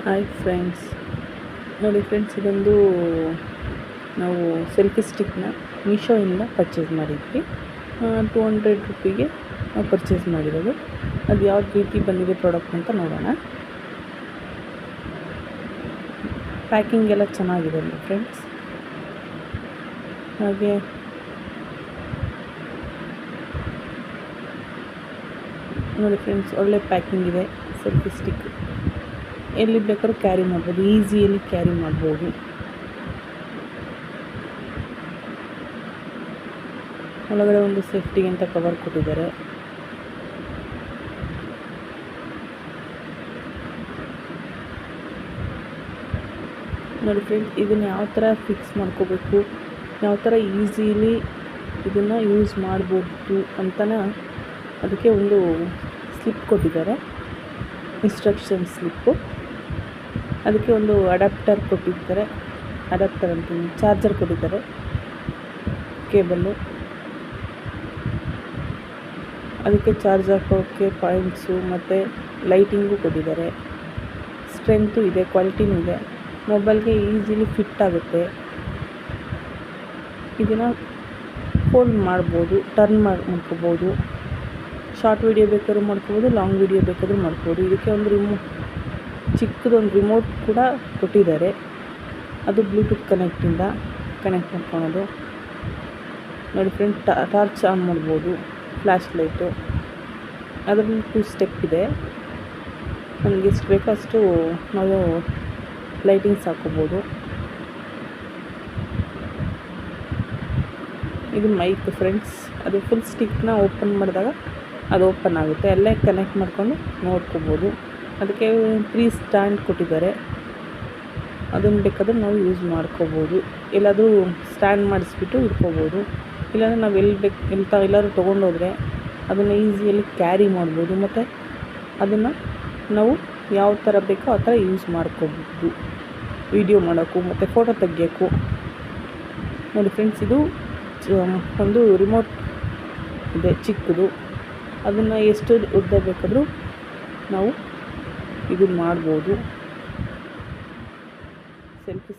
Hi friends, ನೋಡಿ friends, ಇದೊಂದು ನಾವು ಸೆಲ್ಫಿ ಸ್ಟಿಕ್ನ ಮೀಶೋಯಿಂದ ಪರ್ಚೇಸ್ ಮಾಡಿದ್ವಿ. 200 ರುಪಿಗೆ ನಾವು ಪರ್ಚೇಸ್ ಮಾಡಿರೋದು. ಅದು ಯಾವ ರೀತಿ ಬಂದಿದೆ ಪ್ರಾಡಕ್ಟ್ ಅಂತ ನೋಡೋಣ. ಪ್ಯಾಕಿಂಗ್ ಎಲ್ಲ ಚೆನ್ನಾಗಿದೆ ಫ್ರೆಂಡ್ಸ್. ಹಾಗೆ ನೋಡಿ ಫ್ರೆಂಡ್ಸ್, ಒಳ್ಳೆ ಪ್ಯಾಕಿಂಗ್ ಇದೆ. ಸೆಲ್ಫಿ ಸ್ಟಿಕ್ ಎಲ್ಲಿ ಬೇಕಾದ್ರೂ ಕ್ಯಾರಿ ಮಾಡ್ಬೋದು, ಈಸಿಯಲ್ಲಿ ಕ್ಯಾರಿ ಮಾಡ್ಬೋದು. ಒಳಗಡೆ ಒಂದು ಸೇಫ್ಟಿಗೆ ಅಂತ ಕವರ್ ಕೊಟ್ಟಿದ್ದಾರೆ. ನೋಡಿ ಫ್ರೆಂಡ್ಸ್, ಇದನ್ನು ಯಾವ ಥರ ಫಿಕ್ಸ್ ಮಾಡ್ಕೋಬೇಕು, ಯಾವ ಥರ ಈಸಿಲಿ ಇದನ್ನು ಯೂಸ್ ಮಾಡ್ಬೋದು ಅಂತನ ಅದಕ್ಕೆ ಒಂದು ಸ್ಲಿಪ್ ಕೊಟ್ಟಿದ್ದಾರೆ, ಇನ್ಸ್ಟ್ರಕ್ಷನ್ ಸ್ಲಿಪ್ಪು. ಅದಕ್ಕೆ ಒಂದು ಅಡಾಪ್ಟರ್ ಕೊಟ್ಟಿದ್ದಾರೆ, ಅಡಾಪ್ಟರ್ ಅಂತೀನಿ, ಚಾರ್ಜರ್ ಕೊಟ್ಟಿದ್ದಾರೆ, ಕೇಬಲ್ಲು. ಅದಕ್ಕೆ ಚಾರ್ಜ್ ಹಾಕೋಕ್ಕೆ ಪಾಯಿಂಟ್ಸು ಮತ್ತು ಲೈಟಿಂಗು ಕೊಟ್ಟಿದ್ದಾರೆ. ಸ್ಟ್ರೆಂತು ಇದೆ, ಕ್ವಾಲಿಟಿನೂ ಇದೆ. ಮೊಬೈಲ್ಗೆ ಈಸಿಲಿ ಫಿಟ್ ಆಗುತ್ತೆ. ಇದನ್ನು ಫೋಲ್ಡ್ ಮಾಡ್ಬೋದು, ಟರ್ನ್ ಮಾಡ್ಕೋಬೋದು. ಶಾರ್ಟ್ ವೀಡಿಯೋ ಬೇಕಾದ್ರೂ ಮಾಡ್ಕೋಬೋದು, ಲಾಂಗ್ ವೀಡಿಯೋ ಬೇಕಾದ್ರೂ ಮಾಡ್ಬೋದು. ಇದಕ್ಕೆ ಒಂದು ಚಿಕ್ಕದೊಂದು ರಿಮೋಟ್ ಕೂಡ ಕೊಟ್ಟಿದ್ದಾರೆ. ಅದು ಬ್ಲೂಟೂತ್ ಕನೆಕ್ಟಿಂದ ಕನೆಕ್ಟ್ ಮಾಡ್ಕೊಳೋದು. ನೋಡಿ ಫ್ರೆಂಡ್, ಟಾರ್ಚ್ ಆನ್ ಮಾಡ್ಬೋದು, ಫ್ಲ್ಯಾಶ್ ಲೈಟು. ಅದರಲ್ಲಿ 2 ಸ್ಟೆಪ್ ಇದೆ. ನಮಗೆ ಎಷ್ಟು ಬೇಕೋ ಅಷ್ಟು ನಾವು ಲೈಟಿಂಗ್ಸ್ ಹಾಕೋಬೋದು. ಇದು ಮೈಕ್ ಫ್ರೆಂಡ್ಸ್. ಅದು ಫುಲ್ ಸ್ಟಿಕ್ನ ಓಪನ್ ಮಾಡಿದಾಗ ಅದು ಓಪನ್ ಆಗುತ್ತೆ. ಅಲ್ಲೇ ಕನೆಕ್ಟ್ ಮಾಡ್ಕೊಂಡು ನೋಡ್ಕೋಬೋದು. ಅದಕ್ಕೆ 3 ಸ್ಟ್ಯಾಂಡ್ ಕೊಟ್ಟಿದ್ದಾರೆ. ಅದನ್ನು ಬೇಕಾದ್ರೆ ನಾವು ಯೂಸ್ ಮಾಡ್ಕೋಬೋದು. ಎಲ್ಲಾದರೂ ಸ್ಟ್ಯಾಂಡ್ ಮಾಡಿಸ್ಬಿಟ್ಟು ಇಟ್ಕೋಬೋದು. ಇಲ್ಲಾಂದರೆ ನಾವು ಎಲ್ಲಾದ್ರೂ ತೊಗೊಂಡೋದ್ರೆ ಅದನ್ನು ಈಸಿಯಲ್ಲಿ ಕ್ಯಾರಿ ಮಾಡ್ಬೋದು. ಮತ್ತು ಅದನ್ನು ನಾವು ಯಾವ ಥರ ಬೇಕೋ ಆ ಥರ ಯೂಸ್ ಮಾಡ್ಕೋಬೋದು. ವಿಡಿಯೋ ಮಾಡೋಕ್ಕೂ ಮತ್ತು ಫೋಟೋ ತೆಗಿಯೋಕ್ಕೂ. ನೋಡಿ ಫ್ರೆಂಡ್ಸ್, ಇದು ಒಂದು ರಿಮೋಟ್ ಇದೆ ಚಿಕ್ಕದು. ಅದನ್ನು ಎಷ್ಟು ಉದ್ದ ಬೇಕಾದರೂ ನಾವು ಇದು ಮಾಡ್ಬೋದು. ಸೆಲ್ಫಿ